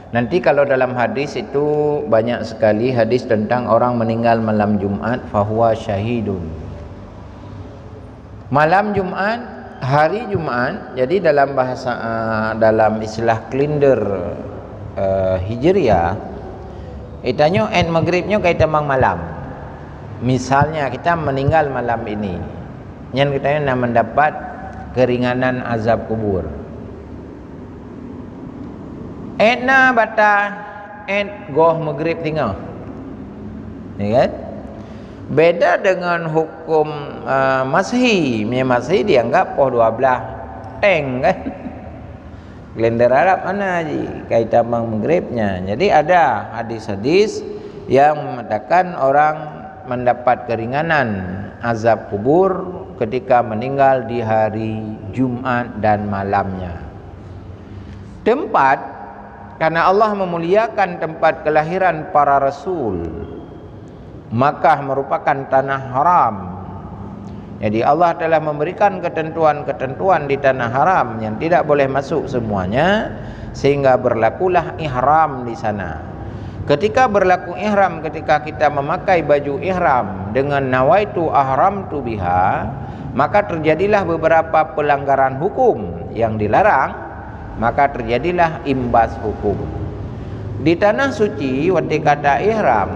Nanti kalau dalam hadis itu banyak sekali hadis tentang orang meninggal malam Jumat fahuwa syahidun. Malam Jumat, hari Jumat, jadi dalam bahasa dalam istilah kalender Hijriah, itanya end maghribnya kita mang malam. Misalnya kita meninggal malam ini, yang kita nak mendapat keringanan azab kubur. Etna bata goh maghrib tinggal, ya kan? Beda dengan hukum Masih. Masih dianggap poh 12 teng kan? Kalender Arab mana ji kaitan maghribnya. Jadi ada hadis-hadis yang mengatakan orang mendapat keringanan azab kubur ketika meninggal di hari Jumat dan malamnya. Tempat, karena Allah memuliakan tempat kelahiran para rasul, Makkah merupakan tanah haram. Jadi Allah telah memberikan ketentuan-ketentuan di tanah haram yang tidak boleh masuk semuanya, sehingga berlakulah ihram di sana. Ketika berlaku ihram, ketika kita memakai baju ihram dengan nawaitu ahramtu biha, maka terjadilah beberapa pelanggaran hukum yang dilarang, maka terjadilah imbas hukum. Di tanah suci waktu kata ihram,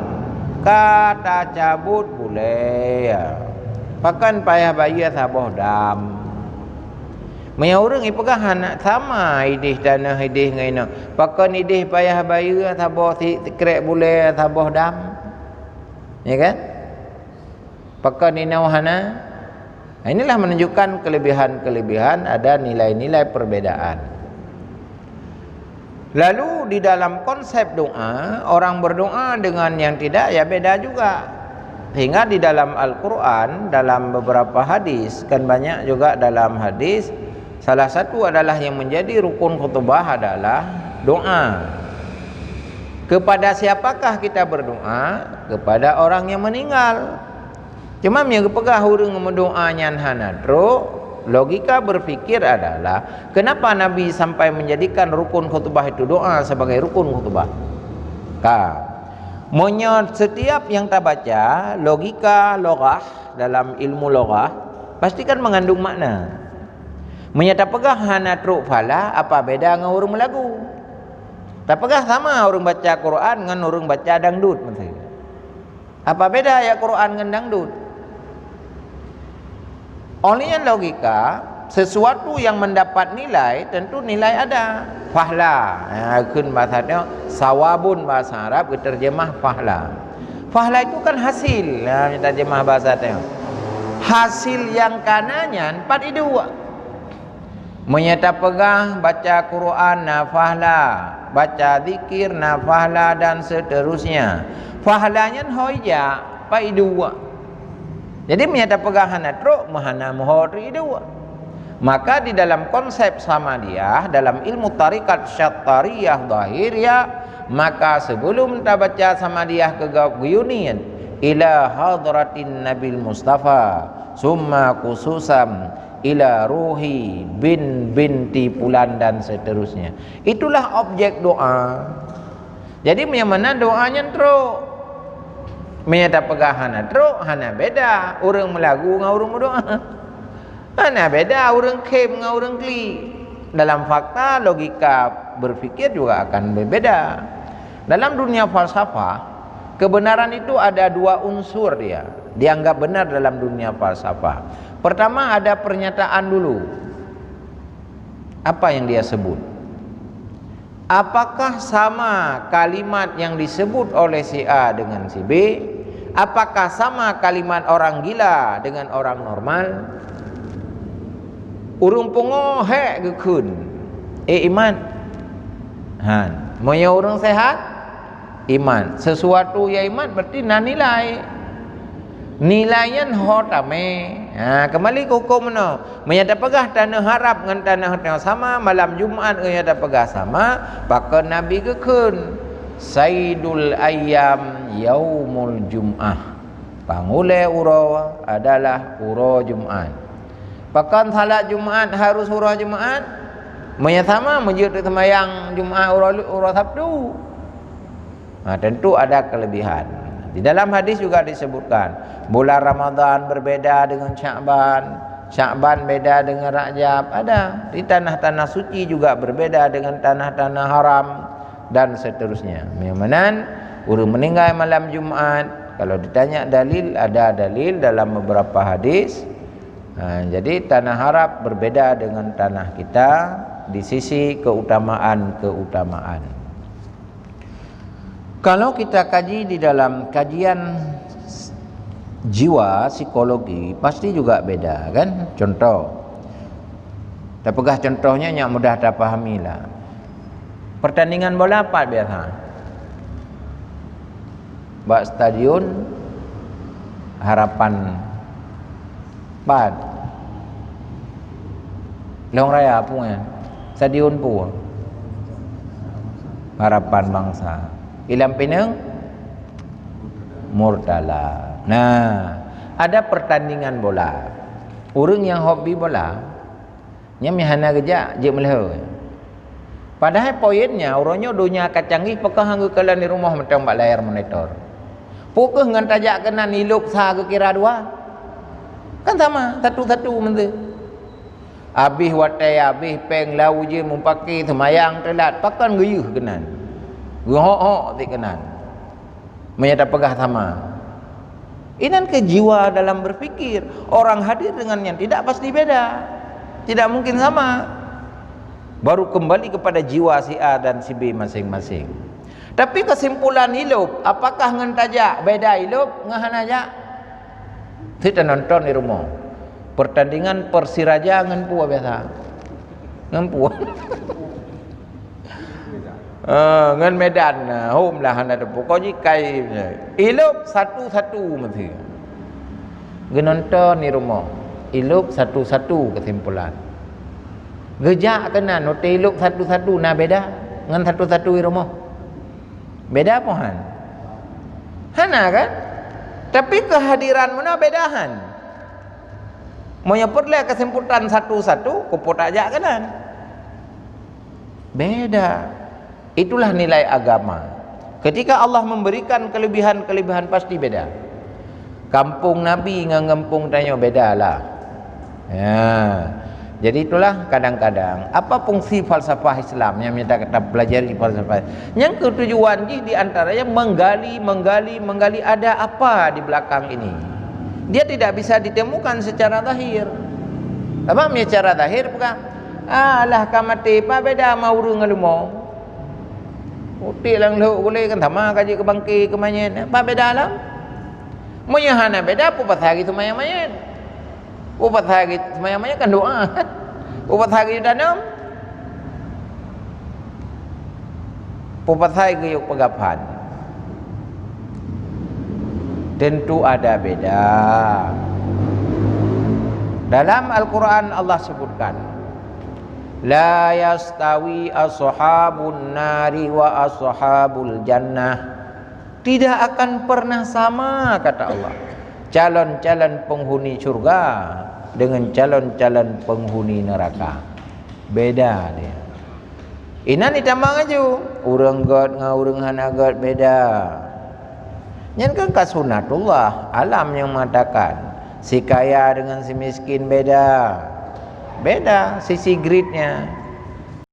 kata cabut boleh ya. Pakan payah bayar saboh dam. Maya urang ipegah anak sama idih tanah idih ngaina. Pakan idih payah bayar saboh tikrek boleh saboh dam. Ya kan? Pakan inauhana. Nah, inilah menunjukkan kelebihan-kelebihan, ada nilai-nilai perbedaan. Lalu di dalam konsep doa, orang berdoa dengan yang tidak ya beda juga. Sehingga di dalam Al-Quran, dalam beberapa hadis, kan banyak juga dalam hadis, salah satu adalah yang menjadi rukun khutbah adalah doa. Kepada siapakah kita berdoa? Kepada orang yang meninggal. Cuma yang kepegah urang mendoa nyan hanadro. Logika berpikir adalah kenapa Nabi sampai menjadikan rukun khutbah itu doa sebagai rukun khutbah? Setiap yang kita baca logika loghah, dalam ilmu loghah pasti kan mengandung makna. Menyata pegah hana truk fala, apa beda dengan orang melagu? Tak pegah sama orang baca Quran dengan orang baca dangdut. Apa beda ya Quran dengan dangdut? Olehnya logika, sesuatu yang mendapat nilai, tentu nilai ada. Fahla, kun bahasanya sawabun bahasa Arab, terjemah fahla. Fahla itu kan hasil, terjemah bahasanya. Hasil yang kanannya 4 idua. Menyata pegah, baca Quran, nafahla, baca zikir, nafahla, dan seterusnya. Fahlanya hoja, 4 idua. Jadi menyata pegahan atro mahana muhori dua. Maka di dalam konsep samadiyah, dalam ilmu tarikat syattariyah zahiriyah, maka sebelum kita baca samadiyah keguyunian ila hadratin nabil mustafa summa khususam ila ruhi binti pulan dan seterusnya, itulah objek doa. Jadi mana doanya terus menyata pegahan atro hana beda orang melagu dengan orang berdoa. Hana beda orang kem dengan orang kli. Dalam fakta logika berfikir juga akan berbeda. Dalam dunia falsafah, kebenaran itu ada 2 unsur dia. Dianggap benar dalam dunia falsafah. Pertama ada pernyataan dulu. Apa yang dia sebut? Apakah sama kalimat yang disebut oleh si A dengan si B? Apakah sama kalimat orang gila dengan orang normal? Urung pungo he gekun iman. Han, moya urung sehat iman. Sesuatu ya iman berarti nilai. Nilainya hotame. Kembali ke hukum no. Menyata pegah tanah harap dengan tanah yang sama, malam Jumat menyata pegah sama, pakai Nabi gekun Sayyidul Ayyam Yaumul Jum'ah. Pangule uro adalah uro Jumat. Pakan salat Jumat harus uro Jumat? Menyatama masjid sembahyang Jumaat urus Sabtu. Tentu ada kelebihan. Di dalam hadis juga disebutkan bulan Ramadan berbeda dengan Sya'ban, Sya'ban beda dengan Rajab. Ada di tanah-tanah suci juga berbeda dengan tanah-tanah haram dan seterusnya. Memang orang meninggal malam Jumat, kalau ditanya dalil, ada dalil dalam beberapa hadis. Jadi tanah Arab berbeda dengan tanah kita di sisi keutamaan. Kalau kita kaji di dalam kajian jiwa psikologi pasti juga beda kan. Contoh, kita pegah contohnya yang mudah kita pahami lah. Pertandingan bola apa biasa? Bak stadion Harapan Bad Long Raya punya stadion pun Harapan Bangsa. Ilam Pinang Murtala. Nah, ada pertandingan bola. Orang yang hobi bola nya mihana kerja je meleh. Padahal poinnya orangnya dunia kacanggih pekah hanggu kalan di rumah macam bak layar monitor. Pukul ngan tajak kena niluk sah ke kira dua. Kan sama, satu-satu menteri. Habis watai, habis peng lau je mempaki semayang telat, pakan geyuh kenan. Gehok-hok tik kenan. Menyata pegah sama. Ini kejiwa dalam berfikir. Orang hadir dengan yang tidak pasti beda. Tidak mungkin sama. Baru kembali kepada jiwa si A dan si B masing-masing. Tapi kesimpulan hidup, apakah ngan tajak beda hidup ngahan aja? Kita nonton di rumah. Pertandingan Persiraja ngan puah biasa. Ngan puah. Ngan Medan home lah ada pokoknya kai hidup satu-satu mesti. Nonton di rumah. Hidup satu-satu kesimpulan. Gejak kena note hidup satu-satu nah beda ngan satu-satu di rumah. Beda apa han? Hana kan? Tapi kehadiran mana bedahan? Monya perle kesimpulan satu-satu kuput aja kanan. Beda. Itulah nilai agama. Ketika Allah memberikan kelebihan-kelebihan pasti beda. Kampung Nabi dengan kampung tanya bedalah. Ya. Jadi itulah kadang-kadang apa fungsi falsafah Islam yang kita pelajari falsafah. Yang ketujuan di antaranya menggali ada apa di belakang ini. Dia tidak bisa ditemukan secara zahir. Apa secara zahir bukan? Alah kamati pa beda mau urang ngalumong. Uti lang lo boleh kan sama kaji ke bangki ke manyen. Apa beda alam? Menyahana beda pupat hari semayang-mayang. Upat hari semayang-mayang kan doa. Upat hari danam. Upat hari geyuk pegapan. Tentu ada beda. Dalam Al-Quran Allah sebutkan, la yastawi ashabun nari wa ashabul jannah. Tidak akan pernah sama, kata Allah, calon-calon penghuni surga dengan calon-calon penghuni neraka. Beda dia. Inan ditambah aja. Urang god ngau urang hana god beda. Nyen kan kasunatullah, alam yang mengatakan si kaya dengan si miskin beda. Beda sisi gridnya.